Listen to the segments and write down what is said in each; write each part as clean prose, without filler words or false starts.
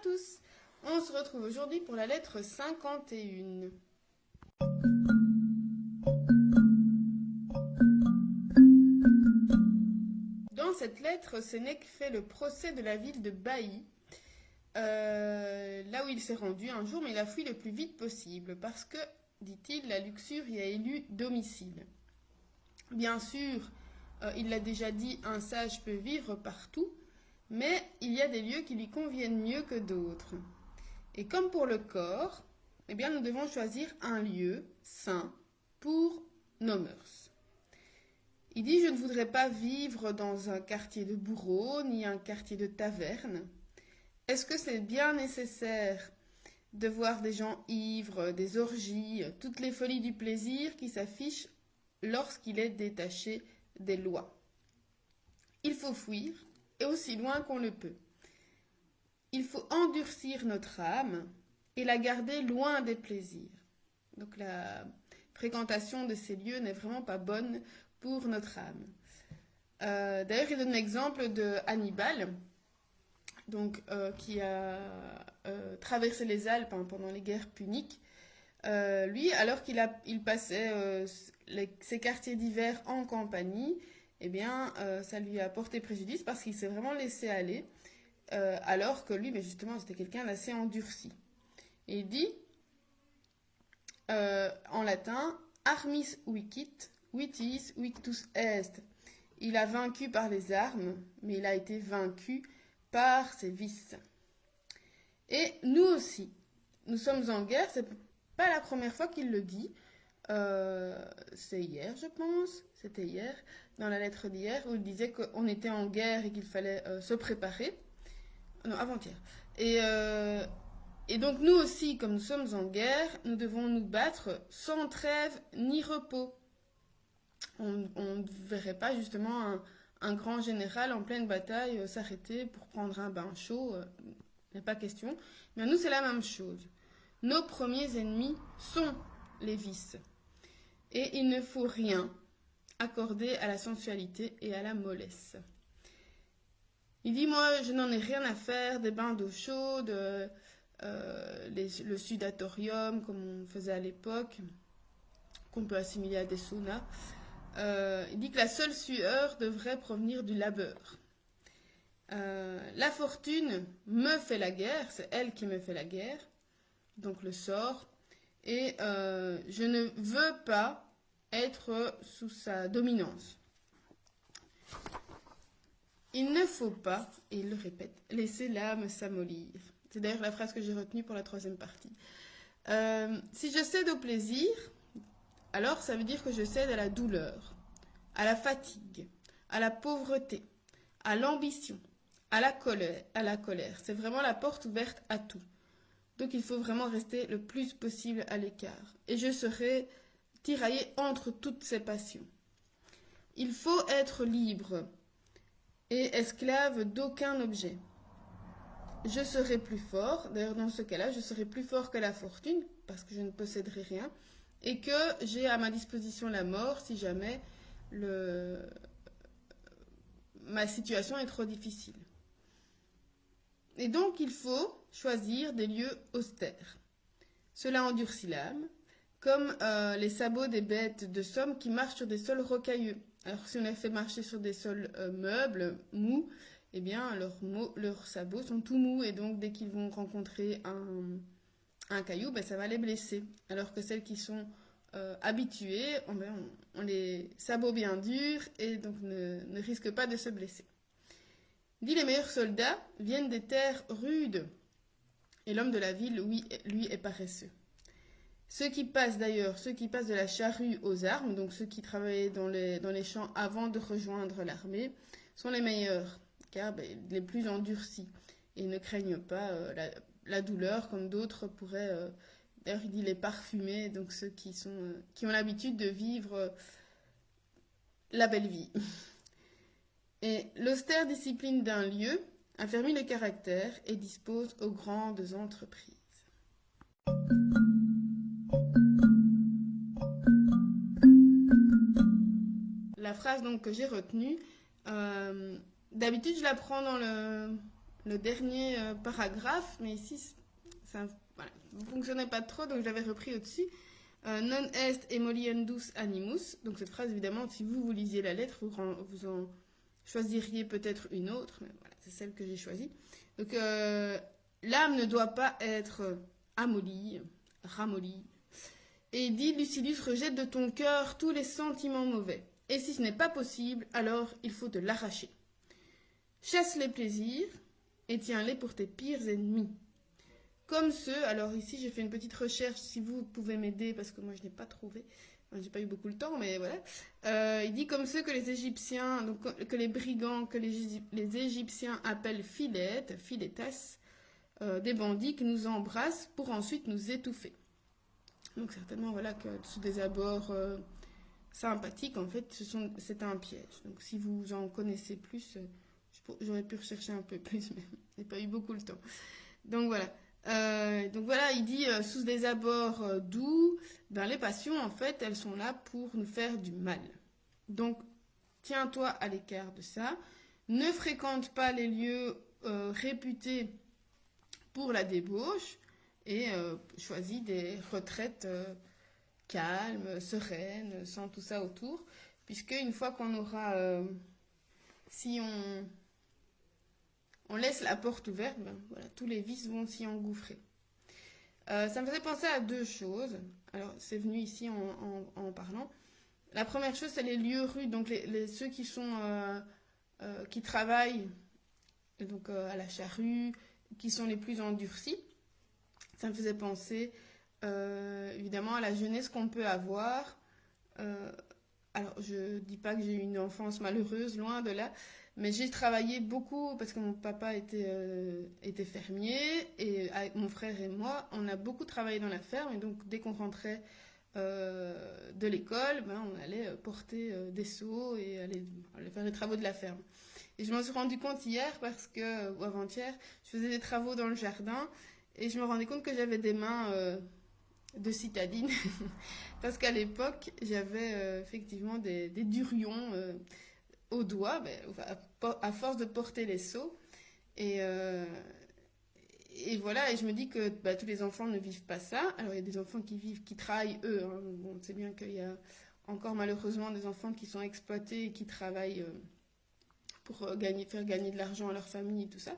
tous, on se retrouve aujourd'hui pour la lettre 51. Dans cette lettre, Sénèque fait le procès de la ville de Baïe, là où il s'est rendu un jour, mais il a fui le plus vite possible, parce que, dit-il, la luxure y a élu domicile. Bien sûr, il l'a déjà dit, un sage peut vivre partout, mais il y a des lieux qui lui conviennent mieux que d'autres. Et comme pour le corps, eh bien, nous devons choisir un lieu saint pour nos mœurs. Il dit, je ne voudrais pas vivre dans un quartier de bourreau, ni un quartier de taverne. Est-ce que c'est bien nécessaire de voir des gens ivres, des orgies, toutes les folies du plaisir qui s'affichent lorsqu'il est détaché des lois? Il faut fuir, et aussi loin qu'on le peut. Il faut endurcir notre âme et la garder loin des plaisirs. Donc la fréquentation de ces lieux n'est vraiment pas bonne pour notre âme. D'ailleurs, il donne l'exemple de Hannibal, donc, qui a traversé les Alpes pendant les guerres puniques. Lui, alors qu'il passait ses quartiers d'hiver en Campanie, eh bien, ça lui a porté préjudice parce qu'il s'est vraiment laissé aller, alors que lui, mais justement, c'était quelqu'un d'assez endurci. Et il dit, en latin, armis vicit, vitis victus est. Il a vaincu par les armes, mais il a été vaincu par ses vices. Et nous aussi, nous sommes en guerre, c'est pas la première fois qu'il le dit. C'est hier, je pense, c'était hier, dans la lettre d'hier, où il disait qu'on était en guerre et qu'il fallait se préparer. Non, avant-hier. Et donc nous aussi, comme nous sommes en guerre, nous devons nous battre sans trêve ni repos. On ne verrait pas justement un grand général en pleine bataille s'arrêter pour prendre un bain chaud, il n'est pas question. Mais nous, c'est la même chose. Nos premiers ennemis sont les vices. Et il ne faut rien accorder à la sensualité et à la mollesse. Il dit, moi, je n'en ai rien à faire des bains d'eau chaude, le sudatorium, comme on faisait à l'époque, qu'on peut assimiler à des saunas. Il dit que la seule sueur devrait provenir du labeur. La fortune me fait la guerre, c'est elle qui me fait la guerre, donc le sort, et je ne veux pas être sous sa dominance. Il ne faut pas, et il le répète, laisser l'âme s'amollir. C'est d'ailleurs la phrase que j'ai retenue pour la troisième partie. Si je cède au plaisir, alors ça veut dire que je cède à la douleur, à la fatigue, à la pauvreté, à l'ambition, à la colère. C'est vraiment la porte ouverte à tout. Donc il faut vraiment rester le plus possible à l'écart. Et je serai tiraillé entre toutes ces passions. Il faut être libre et esclave d'aucun objet. Je serai plus fort, d'ailleurs dans ce cas-là, je serai plus fort que la fortune, parce que je ne posséderai rien, et que j'ai à ma disposition la mort si jamais ma situation est trop difficile. Et donc il faut choisir des lieux austères. Cela endurcit l'âme, comme les sabots des bêtes de somme qui marchent sur des sols rocailleux. Alors si on les fait marcher sur des sols meubles, mous, eh bien leurs sabots sont tout mous, et donc dès qu'ils vont rencontrer un caillou, ben, ça va les blesser. Alors que celles qui sont habituées, on les sabots bien durs, et donc ne risquent pas de se blesser. Il dit, les meilleurs soldats viennent des terres rudes, et l'homme de la ville, lui, est paresseux. Ceux qui passent de la charrue aux armes, donc ceux qui travaillaient dans les champs avant de rejoindre l'armée, sont les meilleurs, car les plus endurcis, et ne craignent pas la douleur comme d'autres pourraient. D'ailleurs, il dit les parfumés, donc ceux qui ont l'habitude de vivre la belle vie. Et l'austère discipline d'un lieu affermit le caractère et dispose aux grandes entreprises. La phrase donc que j'ai retenue, d'habitude je la prends dans le dernier paragraphe, mais ici, ça voilà, ne fonctionnait pas trop, donc je l'avais repris au-dessus. Non est emoliendus animus. Donc cette phrase, évidemment, si vous lisiez la lettre, vous en choisiriez peut-être une autre. Mais voilà, c'est celle que j'ai choisie. Donc l'âme ne doit pas être amollie, ramollie. Et il dit, Lucilius, rejette de ton cœur tous les sentiments mauvais. Et si ce n'est pas possible, alors il faut te l'arracher. Chasse les plaisirs et tiens-les pour tes pires ennemis. Comme ceux, alors ici j'ai fait une petite recherche, si vous pouvez m'aider, parce que moi je n'ai pas trouvé, enfin, j'ai pas eu beaucoup de temps, mais voilà. Il dit comme ceux que les Égyptiens, donc que les brigands, que les Égyptiens appellent filettes, filetas, des bandits qui nous embrassent pour ensuite nous étouffer. Donc certainement voilà que sous des abords sympathiques, en fait, c'est un piège. Donc si vous en connaissez plus, j'aurais pu rechercher un peu plus, mais je n'ai pas eu beaucoup le temps. Donc voilà. Il dit sous des abords doux, ben, les passions en fait elles sont là pour nous faire du mal. Donc tiens-toi à l'écart de ça, ne fréquente pas les lieux réputés pour la débauche et choisis des retraites calmes, sereines, sans tout ça autour, puisque une fois qu'on aura, si on laisse la porte ouverte, ben, voilà, tous les vices vont s'y engouffrer. Ça me faisait penser à deux choses. Alors, c'est venu ici en parlant. La première chose, c'est les lieux rudes, donc ceux qui travaillent donc, à la charrue, qui sont les plus endurcis. Ça me faisait penser, évidemment, à la jeunesse qu'on peut avoir. Alors, je ne dis pas que j'ai eu une enfance malheureuse, loin de là. Mais j'ai travaillé beaucoup parce que mon papa était fermier et avec mon frère et moi, on a beaucoup travaillé dans la ferme. Et donc, dès qu'on rentrait de l'école, ben, on allait porter des seaux et aller faire les travaux de la ferme. Et je m'en suis rendu compte hier ou avant-hier, je faisais des travaux dans le jardin et je me rendais compte que j'avais des mains de citadine. Parce qu'à l'époque, j'avais effectivement des durions au doigt, à force de porter les seaux. Et voilà, et je me dis que tous les enfants ne vivent pas ça. Alors il y a des enfants qui travaillent eux. Hein. Bon, on sait bien qu'il y a encore malheureusement des enfants qui sont exploités et qui travaillent pour faire gagner de l'argent à leur famille et tout ça.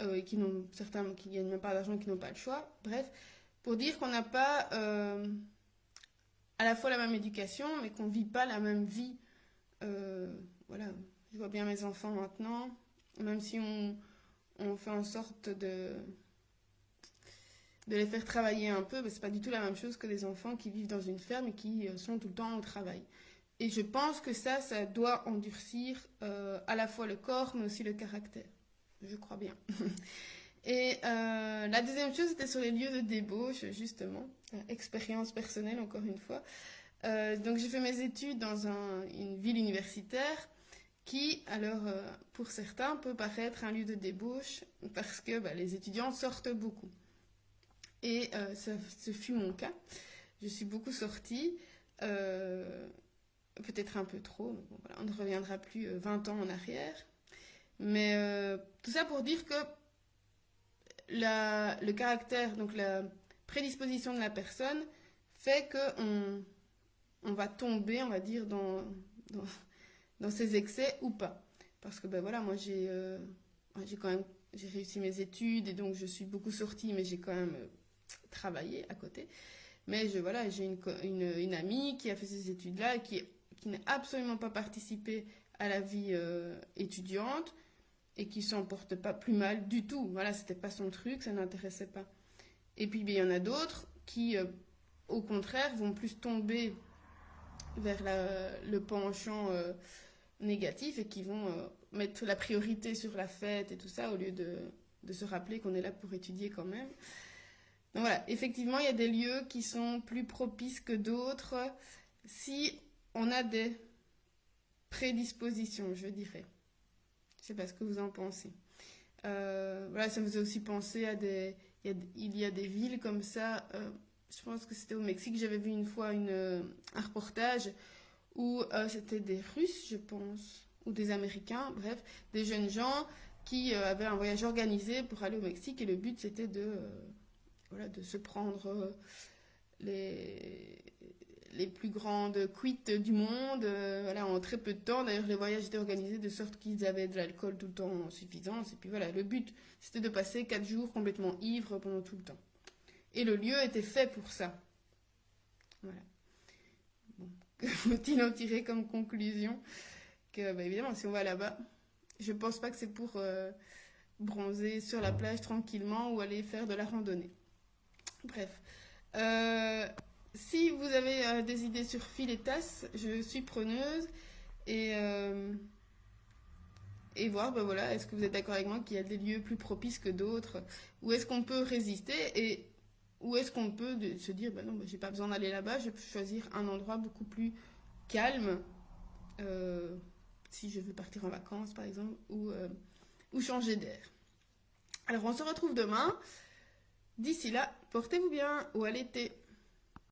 Et certains qui ne gagnent même pas d'argent, qui n'ont pas le choix. Bref, pour dire qu'on n'a pas à la fois la même éducation, mais qu'on ne vit pas la même vie. Voilà, je vois bien mes enfants maintenant, même si on fait en sorte de les faire travailler un peu, c'est pas du tout la même chose que les enfants qui vivent dans une ferme et qui sont tout le temps au travail. Et je pense que ça doit endurcir à la fois le corps, mais aussi le caractère. Je crois bien. Et la deuxième chose, c'était sur les lieux de débauche, justement. Expérience personnelle, encore une fois. Donc j'ai fait mes études dans une ville universitaire qui, alors pour certains, peut paraître un lieu de débauche parce que les étudiants sortent beaucoup. Et ce fut mon cas. Je suis beaucoup sortie, peut-être un peu trop, mais bon, voilà, on ne reviendra plus 20 ans en arrière. Mais tout ça pour dire que le caractère, donc la prédisposition de la personne fait qu'on va tomber, on va dire, dans ces excès ou pas. Parce que voilà, moi j'ai réussi mes études et donc je suis beaucoup sortie, mais j'ai quand même travaillé à côté. Mais j'ai une amie qui a fait ces études-là et qui n'a absolument pas participé à la vie étudiante et qui s'en porte pas plus mal du tout. Voilà, c'était pas son truc, ça n'intéressait pas. Et puis il y en a d'autres qui, au contraire, vont plus tomber vers le penchant négatif et qui vont mettre la priorité sur la fête et tout ça au lieu de se rappeler qu'on est là pour étudier quand même. Donc voilà, effectivement, il y a des lieux qui sont plus propices que d'autres si on a des prédispositions, je dirais. Je ne sais pas ce que vous en pensez. Voilà, ça me faisait aussi penser à il y a des villes comme ça. Je pense que c'était au Mexique. J'avais vu une fois un reportage où c'était des Russes, je pense, ou des Américains, bref, des jeunes gens qui avait un voyage organisé pour aller au Mexique et le but c'était de se prendre les plus grandes cuites du monde voilà, en très peu de temps. D'ailleurs, les voyages étaient organisés de sorte qu'ils avaient de l'alcool tout le temps en suffisance. Et puis voilà, le but c'était de passer 4 jours complètement ivre pendant tout le temps. Et le lieu était fait pour ça. Voilà. Bon. Que faut-il en tirer comme conclusion? Que, bah, évidemment, si on va là-bas, je pense pas que c'est pour bronzer sur la plage tranquillement ou aller faire de la randonnée. Bref. Si vous avez des idées sur Philetas, je suis preneuse et voir, ben voilà, est-ce que vous êtes d'accord avec moi qu'il y a des lieux plus propices que d'autres? Où est-ce qu'on peut résister et où est-ce qu'on peut se dire, ben non, ben, j'ai pas besoin d'aller là-bas, je peux choisir un endroit beaucoup plus calme, si je veux partir en vacances par exemple, ou changer d'air. Alors on se retrouve demain. D'ici là, portez-vous bien ou à l'été.